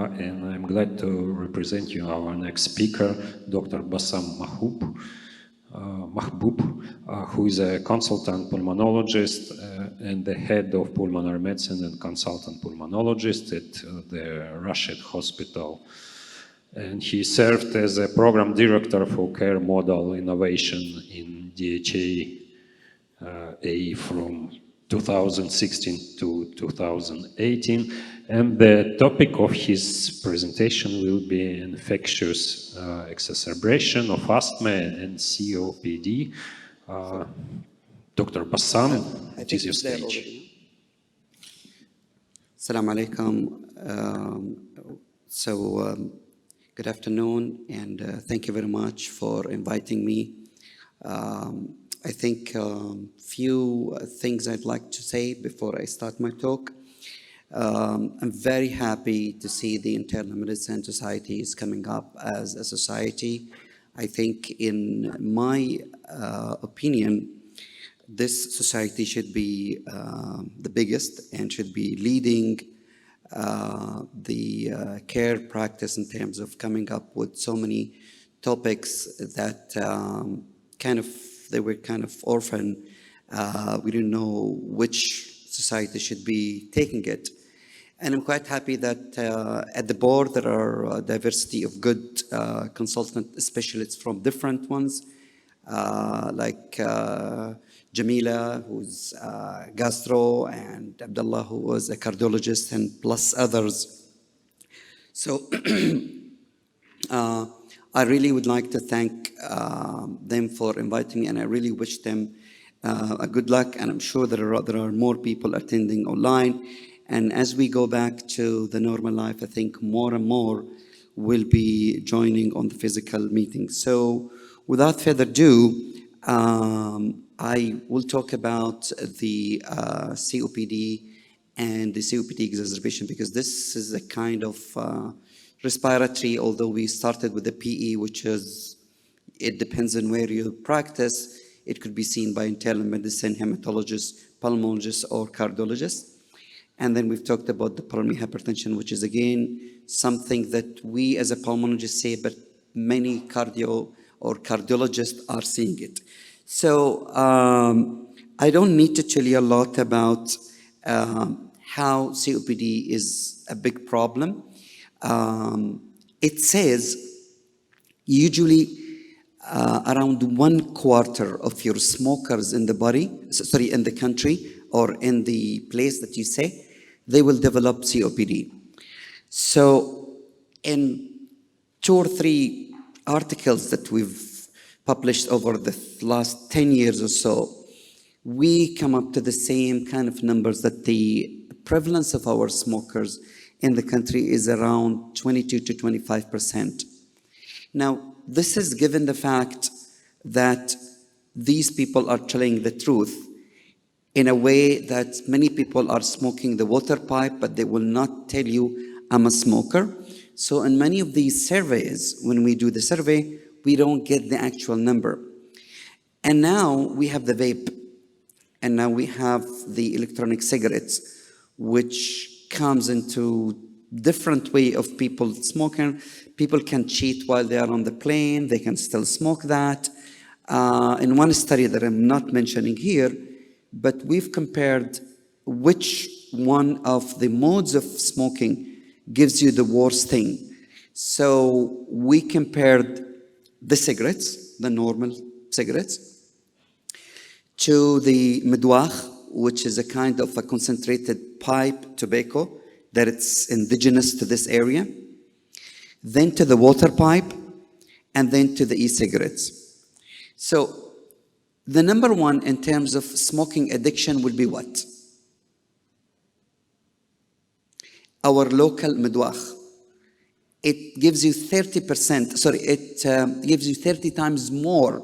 and I'm glad to represent you our next speaker, Dr. Bassam Mahboub, who is a consultant pulmonologist and the head of pulmonary medicine and consultant pulmonologist at the Rashid Hospital. And he served as a program director for care model innovation in DHA from 2016 to 2018. And the topic of his presentation will be infectious exacerbation of asthma and COPD. Dr. Bassam, it is your stage. Assalamu alaikum. Good afternoon, and thank you very much for inviting me. I think few things I'd like to say before I start my talk. I'm very happy to see the Internal Medicine Society is coming up as a society. I think, in my opinion, this society should be the biggest and should be leading the care practice in terms of coming up with so many topics that they were kind of orphan. We didn't know which society should be taking it. And I'm quite happy that at the board there are a diversity of good consultant specialists from different ones, like Jamila, who's gastro, and Abdullah, who was a cardiologist, and plus others. So I really would like to thank them for inviting me, and I really wish them a good luck, and I'm sure there are more people attending online. And as we go back to the normal life, I think more and more will be joining on the physical meetings. So without further ado, I will talk about the COPD and the COPD exacerbation, because this is a kind of respiratory, although we started with the PE, which is, it depends on where you practice. It could be seen by internal medicine, hematologists, pulmonologists, or cardiologists. And then we've talked about the pulmonary hypertension, which is again something that we as a pulmonologist say, but many cardio or cardiologists are seeing it. So I don't need to tell you a lot about how COPD is a big problem. It says usually around 1/4 of your smokers in the body, in the country or in the place that you say, they will develop COPD. So in 2 or 3 articles that we've published over the last 10 years or so, we come up to the same kind of numbers, that the prevalence of our smokers in the country is around 22 to 25%. Now, this is given the fact that these people are telling the truth in a way that many people are smoking the water pipe, but they will not tell you, I'm a smoker. So in many of these surveys, when we do the survey, we don't get the actual number. And now we have the vape, and now we have the electronic cigarettes, which comes into different way of people smoking. People can cheat while they are on the plane. They can still smoke that. In one study that I'm not mentioning here, but we've compared which one of the modes of smoking gives you the worst thing. So we compared the cigarettes, the normal cigarettes, to the midwakh, which is a kind of a concentrated pipe tobacco that it's indigenous to this area, then to the water pipe, and then to the e-cigarettes. So the number one in terms of smoking addiction will be what? Our local midwakh. It gives you 30%, it gives you 30 times more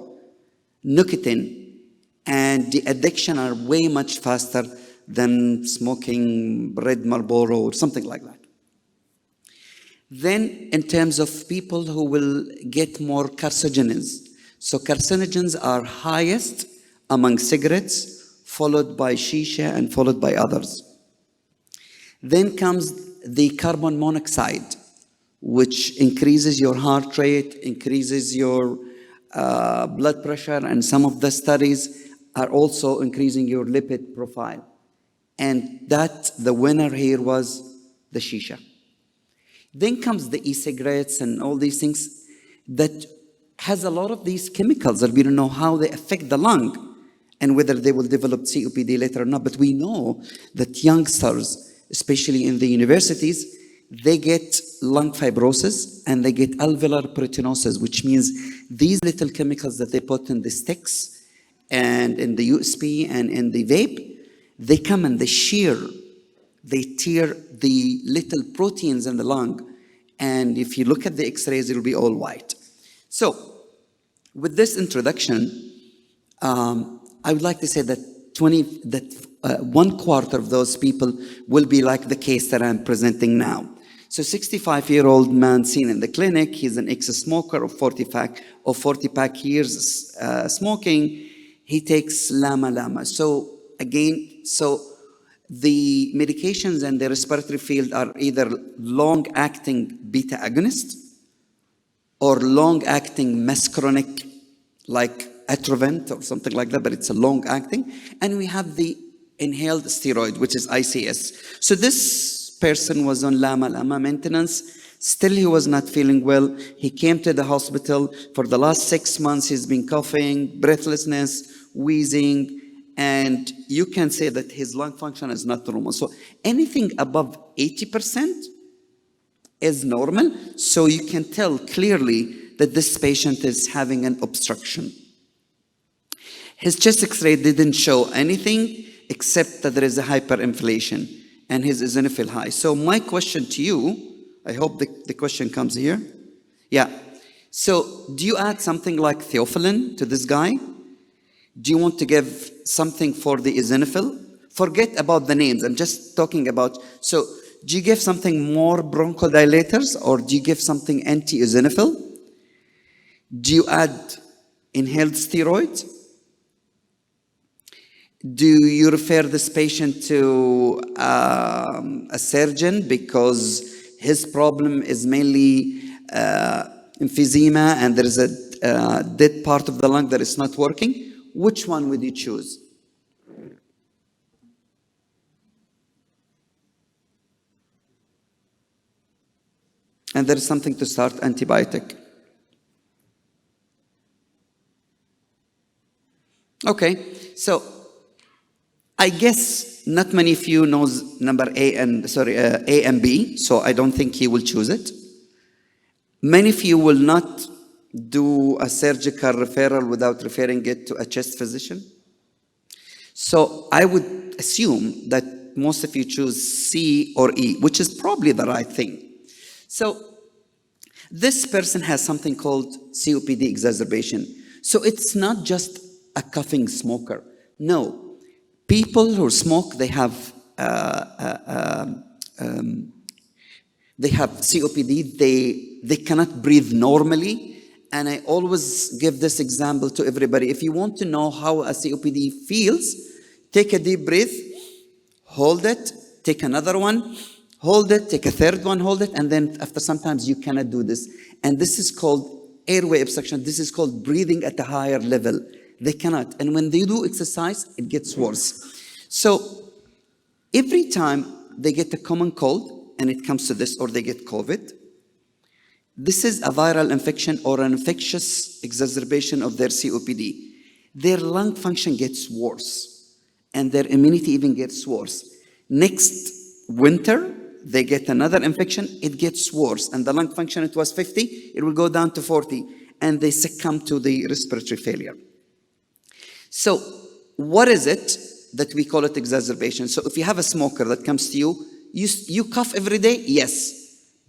nicotine, and the addiction are way much faster than smoking red Marlboro or something like that. Then in terms of people who will get more carcinogens. So carcinogens are highest among cigarettes, followed by shisha and followed by others. Then comes the carbon monoxide, which increases your heart rate, increases your blood pressure, and some of the studies are also increasing your lipid profile. And that, the winner here was the shisha. Then comes the e-cigarettes and all these things that has a lot of these chemicals that we don't know how they affect the lung and whether they will develop COPD later or not. But we know that youngsters, especially in the universities, they get lung fibrosis and they get alveolar proteinosis, which means these little chemicals that they put in the sticks and in the USB and in the vape, they come and they tear the little proteins in the lung. And if you look at the x-rays, it'll be all white. So with this introduction, I would like to say that 1/4 of those people will be like the case that I'm presenting now. So 65-year-old man seen in the clinic, he's an ex-smoker of 40 years smoking. He takes LAMA. So again, the medications in the respiratory field are either long-acting beta agonist or long-acting muscarinic, like Atrovent or something like that, but it's a long-acting. And we have the inhaled steroid, which is ICS. So this person was on LAMA maintenance. Still, he was not feeling well. He came to the hospital. For the last 6 months, he's been coughing, breathlessness, wheezing, and you can say that his lung function is not normal. So anything above 80% is normal. So you can tell clearly that this patient is having an obstruction. His chest X-ray didn't show anything except that there is a hyperinflation and his eosinophil high. So my question to you, I hope the question comes here. Yeah. So do you add something like theophylline to this guy? Do you want to give something for the eosinophil? Forget about the names. I'm just talking about, so do you give something more bronchodilators or do you give something anti-eosinophil? Do you add inhaled steroids? Do you refer this patient to a surgeon because his problem is mainly emphysema and there is a dead part of the lung that is not working? Which one would you choose? And there is something to start antibiotic. Okay, so I guess not many of you knows number A and B, so I don't think you will choose it. Many of you will not do a surgical referral without referring it to a chest physician. So I would assume that most of you choose C or E, which is probably the right thing. So this person has something called COPD exacerbation. So it's not just a coughing smoker. No. People who smoke, they have COPD, they cannot breathe normally. And I always give this example to everybody. If you want to know how a COPD feels, take a deep breath, hold it, take another one, hold it, take a third one, hold it, and then after sometimes you cannot do this. And this is called airway obstruction. This is called breathing at a higher level. They cannot. And when they do exercise, it gets worse. So every time they get a common cold, and it comes to this, or they get COVID, this is a viral infection or an infectious exacerbation of their COPD. Their lung function gets worse, and their immunity even gets worse. Next winter, they get another infection, it gets worse, and the lung function, it was 50, it will go down to 40, and they succumb to the respiratory failure. So what is it that we call it exacerbation? So if you have a smoker that comes to you, you cough every day? Yes.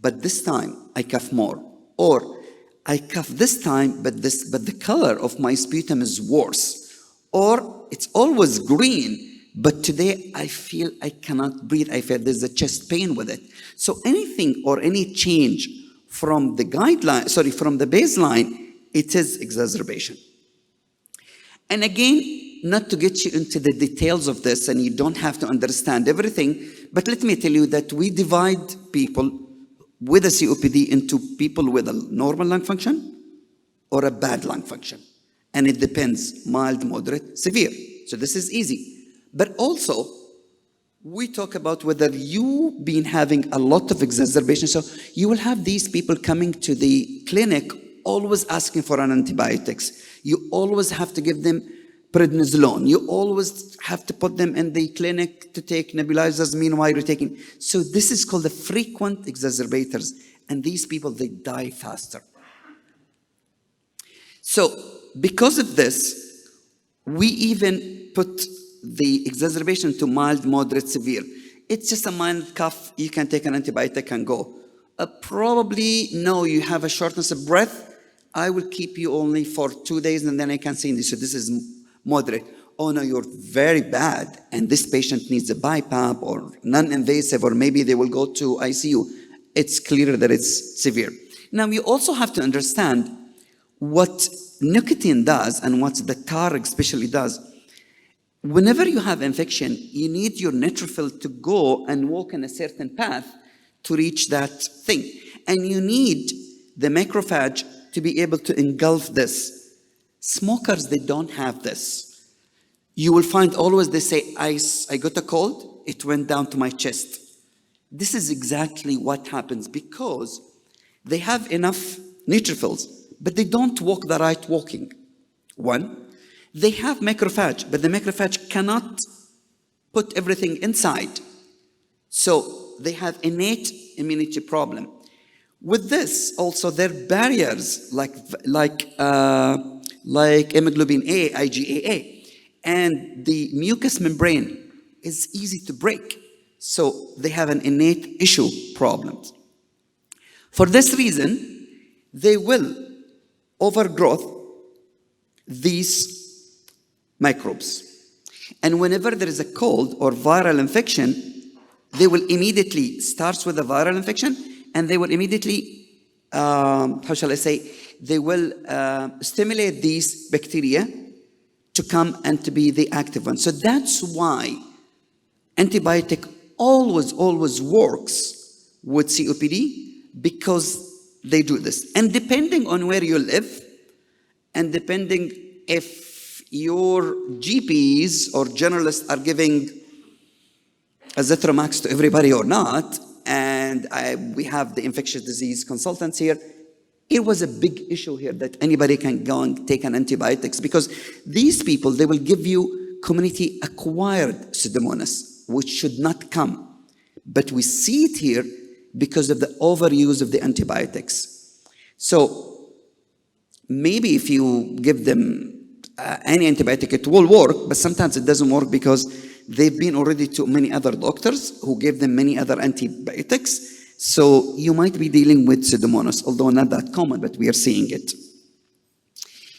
But this time I cough more. Or I cough this time, but the color of my sputum is worse. Or it's always green, but today I feel I cannot breathe. I feel there's a chest pain with it. So anything or any change from the from the baseline, it is exacerbation. And again, not to get you into the details of this, and you don't have to understand everything, but let me tell you that we divide people with a COPD into people with a normal lung function or a bad lung function. And it depends, mild, moderate, severe. So this is easy. But also, we talk about whether you've been having a lot of exacerbation. So you will have these people coming to the clinic always asking for an antibiotics. You always have to give them prednisolone. You always have to put them in the clinic to take nebulizers, meanwhile you're taking. So this is called the frequent exacerbators. And these people, they die faster. So because of this, we even put the exacerbation to mild, moderate, severe. It's just a mild cough. You can take an antibiotic and go. Probably, no, you have a shortness of breath. I will keep you only for 2 days and then I can see this. So this is moderate. Oh no, you're very bad and this patient needs a BiPAP or non-invasive, or maybe they will go to ICU. It's clear that it's severe. Now you also have to understand what nicotine does and what the tar especially does. Whenever you have infection, you need your neutrophil to go and walk in a certain path to reach that thing. And you need the macrophage to be able to engulf this. Smokers, they don't have this. You will find always they say, I got a cold, it went down to my chest. This is exactly what happens because they have enough neutrophils, but they don't walk the right walking. One, they have macrophage, but the macrophage cannot put everything inside. So they have innate immunity problem. With this, also there are barriers like hemoglobin A, IgA, and the mucous membrane is easy to break. So they have an innate issue problems. For this reason, they will overgrowth these microbes. And whenever there is a cold or viral infection, they will immediately start with a viral infection and they will immediately, how shall I say, they will stimulate these bacteria to come and to be the active one. So that's why antibiotic always works with COPD, because they do this. And depending on where you live, and depending if your GPs or generalists are giving Azithromax to everybody or not, and we have the infectious disease consultants here, it was a big issue here that anybody can go and take an antibiotics, because these people, they will give you community-acquired Pseudomonas, which should not come. But we see it here because of the overuse of the antibiotics. So maybe if you give them any antibiotic, it will work, but sometimes it doesn't work because they've been already to many other doctors who gave them many other antibiotics. So you might be dealing with Pseudomonas, although not that common, but we are seeing it.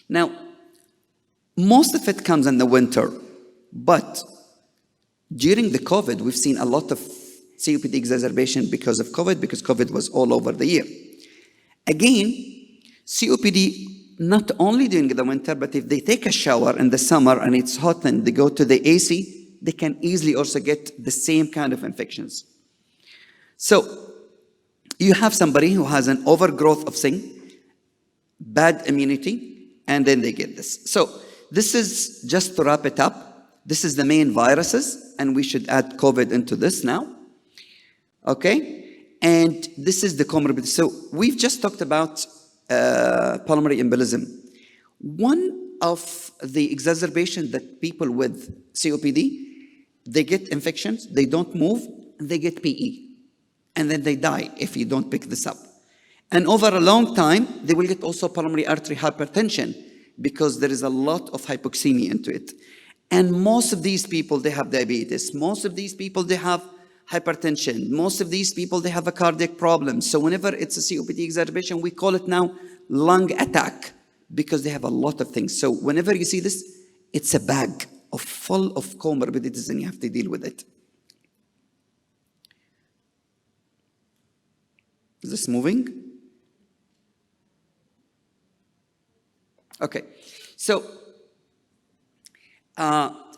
Now, most of it comes in the winter, but during the COVID, we've seen a lot of COPD exacerbation because of COVID, because COVID was all over the year. Again, COPD, not only during the winter, but if they take a shower in the summer and it's hot and they go to the AC, they can easily also get the same kind of infections. So you have somebody who has an overgrowth of thing, bad immunity, and then they get this. So this is, just to wrap it up, this is the main viruses, and we should add COVID into this now. Okay? And this is the comorbidity. So we've just talked about pulmonary embolism. One of the exacerbations that people with COPD, they get infections, they don't move, they get PE. And then they die if you don't pick this up. And over a long time, they will get also pulmonary artery hypertension because there is a lot of hypoxemia into it. And most of these people, they have diabetes. Most of these people, they have hypertension. Most of these people, they have a cardiac problem. So whenever it's a COPD exacerbation, we call it now lung attack because they have a lot of things. So whenever you see this, it's a bag full of comorbidities and you have to deal with it. Is this moving? Okay, so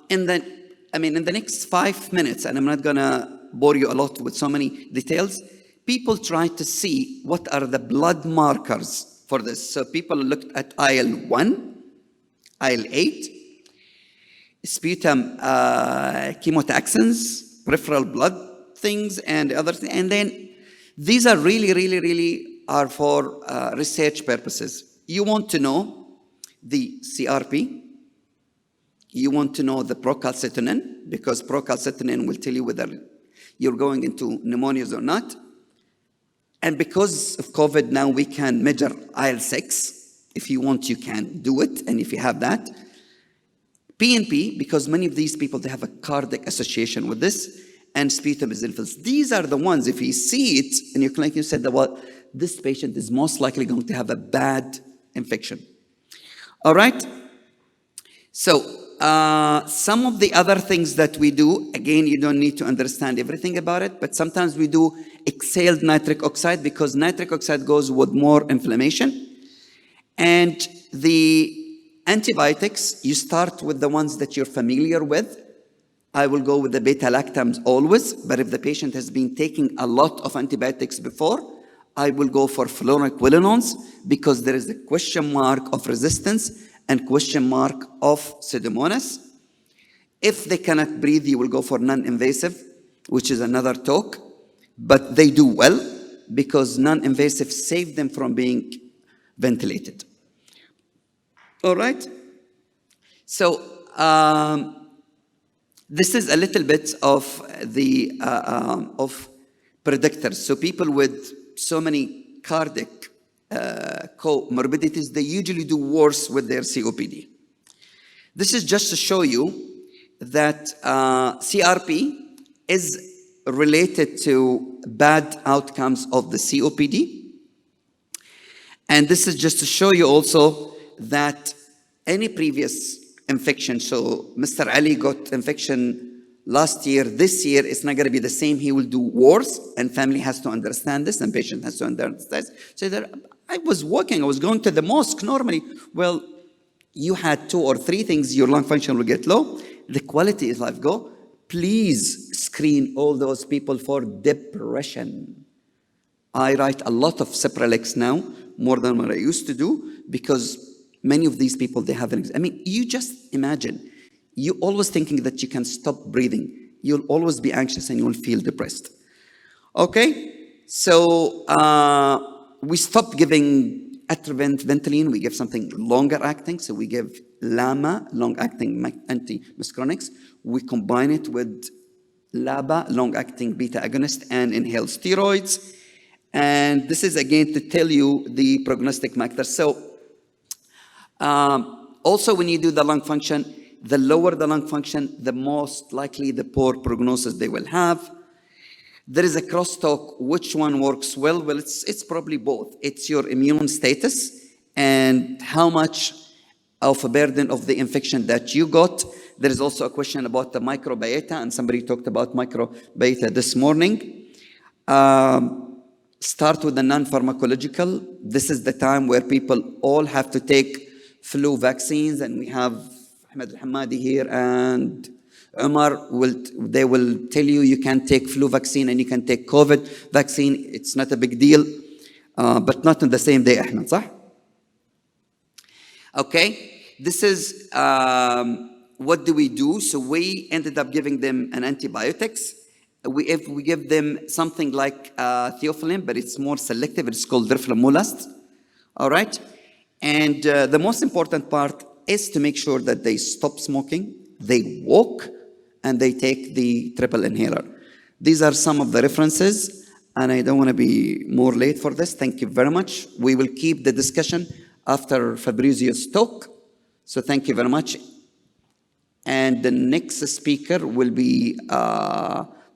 in the next 5 minutes, and I'm not gonna bore you a lot with so many details, people tried to see what are the blood markers for this. So people looked at IL-1, IL-8, sputum chemotaxins, peripheral blood things, and other things. And then these are really are for research purposes. You want to know the CRP. You want to know the procalcitonin, because procalcitonin will tell you whether you're going into pneumonias or not. And because of COVID now, we can measure IL-6. If you want, you can do it, and if you have that. PNP, because many of these people, they have a cardiac association with this, and sputum eosinophils. These are the ones, if you see it in your clinic, you said that, well, this patient is most likely going to have a bad infection. All right? So, some of the other things that we do, again, you don't need to understand everything about it, but sometimes we do exhaled nitric oxide, because nitric oxide goes with more inflammation. And the antibiotics, you start with the ones that you're familiar with. I will go with the beta-lactams always, but if the patient has been taking a lot of antibiotics before, I will go for fluoroquinolones, because there is a question mark of resistance and question mark of Pseudomonas. If they cannot breathe, you will go for non-invasive, which is another talk, but they do well because non-invasive save them from being ventilated. All right? So this is a little bit of the of predictors. So people with so many cardiac comorbidities, they usually do worse with their COPD. This is just to show you that CRP is related to bad outcomes of the COPD. And this is just to show you also that any previous infection, so Mr. Ali got infection last year, this year it's not going to be the same, he will do worse, and family has to understand this, and patient has to understand this. So that I was walking, I was going to the mosque normally. Well, you had 2 or 3 things, your lung function will get low, the quality of life go. Please screen all those people for depression. I write a lot of Cipralex now, more than what I used to do, because many of these people, they have I mean, you just imagine, you always thinking that you can stop breathing. You'll always be anxious and you will feel depressed. Okay, so we stopped giving Atrovent, Ventolin. We give something longer acting. So we give LAMA, long-acting anti-muscarinics. We combine it with LABA, long-acting beta agonist, and inhaled steroids. And this is again to tell you the prognostic factors. So also when you do the lung function, the lower the lung function, the most likely the poor prognosis they will have. There is a crosstalk, which one works well? Well, it's probably both. It's your immune status and how much of a burden of the infection that you got. There is also a question about the microbiota, and somebody talked about microbiota this morning. Start with the non-pharmacological. This is the time where people all have to take flu vaccines, and we have Ahmed Al-Hamadi here and Umar, they will tell you you can take flu vaccine and you can take COVID vaccine. It's not a big deal, but not on the same day, Ahmed, صح? Okay, this is what do we do? So we ended up giving them an antibiotics. If we give them something like theophylline, but it's more selective, it's called riflamolast, all right? And the most important part is to make sure that they stop smoking, they walk, and they take the triple inhaler. These are some of the references, and I don't want to be more late for this. Thank you very much. We will keep the discussion after Fabrizio's talk. So thank you very much. And the next speaker will be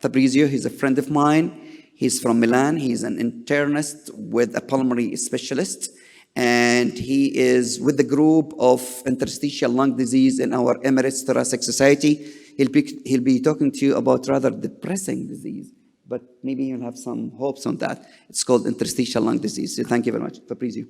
Fabrizio. He's a friend of mine. He's from Milan. He's an internist with a pulmonary specialist. And he is with the group of interstitial lung disease in our Emirates Thoracic Society. He'll be talking to you about rather depressing disease, but maybe you'll have some hopes on that. It's called interstitial lung disease. So thank you very much. Fabrizio.